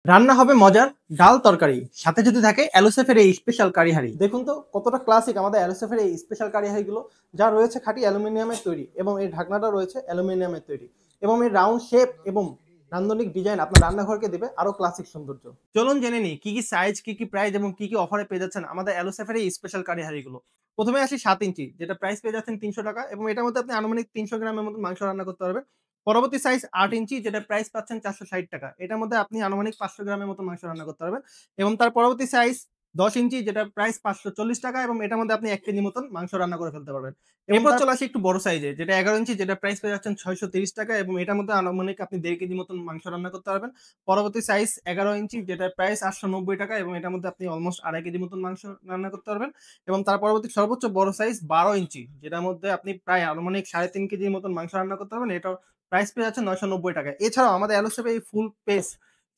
রান্না হবে মজার ডাল তরকারি। সাথে যদি থাকে এলোসেফের এই স্পেশাল কারি হাঁড়ি। দেখুন তো কতটা ক্লাসিক আমাদের এলোসেফের এই স্পেশাল কারি হাঁড়িগুলো, যা রয়েছে খাঁটি অ্যালুমিনিয়ামের তৈরি এবং এর ঢাকনাটা রয়েছে অ্যালুমিনিয়ামের তৈরি এবং এর রাউন্ড শেপ এবং নান্দনিক ডিজাইন আপনার রান্নাঘরকে দেবে আরো ক্লাসিক সৌন্দর্য। চলুন জেনে নিই কি সাইজ, কি প্রাইস এবং কি অফারে পেয়ে যাচ্ছেন আমাদের এলোসেফের এই স্পেশাল কারি হাঁড়িগুলো। প্রথমে আসি ৭ ইঞ্চি, যেটা প্রাইস পেয়ে যাচ্ছেন ৳৩০০ এবং এটার মধ্যে আপনি আনুমানিক ৩০০ গ্রামের মতো মাংস রান্না করতে পারবেন। পরবর্তী সাইজ ৮ ইঞ্চি, যেটার প্রাইস পাচ্ছেন ৳৪৬০। এটার মধ্যে আপনি আনুমানিক ৫০০ গ্রামের মতো মাংস রান্না করতে পারবেন। এবং তার পরবর্তী সাইজ ১০ ইঞ্চি, যেটার প্রাইস ৳৫৪০ এবং এটার মধ্যে আপনি ১ কেজি মতন মাংস রান্না করে ফেলতে পারবেন। এরপর চলে আসি একটু বড় সাইজে, যেটা ১১ ইঞ্চি, যেটার প্রাইস পেয়ে যাচ্ছেন ৳৬৩০ এবং এটার মধ্যে আনুমানিক আপনি ১.৫ কেজি মতন মাংস রান্না করতে পারবেন। পরবর্তী সাইজ ১১ ইঞ্চি, যেটার প্রাইস ৳৮৯০ এবং এটার মধ্যে আপনি অলমোস্ট ২.৫ কেজি মতন মাংস রান্না করতে পারবেন। এবং তার পরবর্তী সর্বোচ্চ বড় সাইজ ১২ ইঞ্চি, যেটার মধ্যে আপনি প্রায় আনুমানিক ৩.৫ কেজির মতন মাংস রান্না করতে পারবেন। এটাও প্রাইস পেয়ে যাচ্ছে ৳৯৯০। এছাড়াও আমাদের এলোসেফে এই ফুল পেস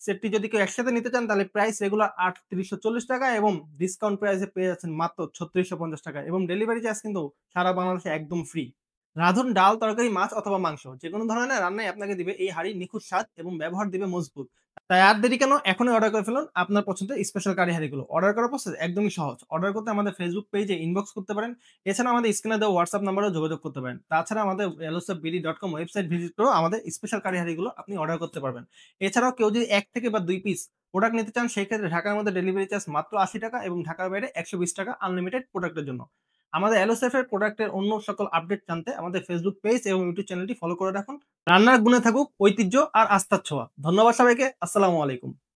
সেটটি যদি কেউ একসাথে নিতে চান, তাহলে প্রাইস রেগুলার ৳৩৮৪০ এবং ডিসকাউন্ট প্রাইসে পেয়ে যাচ্ছেন মাত্র ৳৩৬৫০ এবং ডেলিভারি চার্জ কিন্তু সারা বাংলাদেশে একদম ফ্রি। রাঁধুন ডাল, তরকারি, মাছ অথবা মাংস। যেকোনো ধরনের রান্নাই আপনাকে দিবে এই হাঁড়ির নিখুঁত স্বাদ এবং ব্যবহার দিবে মজবুত। তাই আর দেরি কেন? এখনই অর্ডার করে ফেলুন আপনার পছন্দের স্পেশাল কারি হাঁড়িগুলো। অর্ডার করার প্রসেস একদমই সহজ। অর্ডার করতে আমাদের Facebook পেজে ইনবক্স করতে পারেন। এছাড়া আমাদের স্ক্রিনে দেওয়া WhatsApp নাম্বারেও যোগাযোগ করতে পারেন। তাছাড়া আমাদের yellowsafeBD.com ওয়েবসাইট ভিজিট করেও আমাদের স্পেশাল কারি হাঁড়িগুলো আপনি অর্ডার করতে পারবেন। এছাড়াও কেউ যদি ১ থেকে বা ২ পিস প্রোডাক্ট নিতে চান, সেক্ষেত্রে ঢাকার মধ্যে ডেলিভারি চার্জ মাত্র ৳৮০ এবং ঢাকার বাইরে ৳১২০ আনলিমিটেড প্রোডাক্টের জন্য। আমাদের এলোসেফের প্রোডাক্টের অন্য সকল আপডেট জানতে আমাদের Facebook পেজ এবং YouTube চ্যানেলটি ফলো করে রাখুন। রান্নার গুণে থাকুক ঐতিহ্য আর আস্থার ছোঁয়া। ধন্যবাদ সবাইকে। আসসালামু আলাইকুম।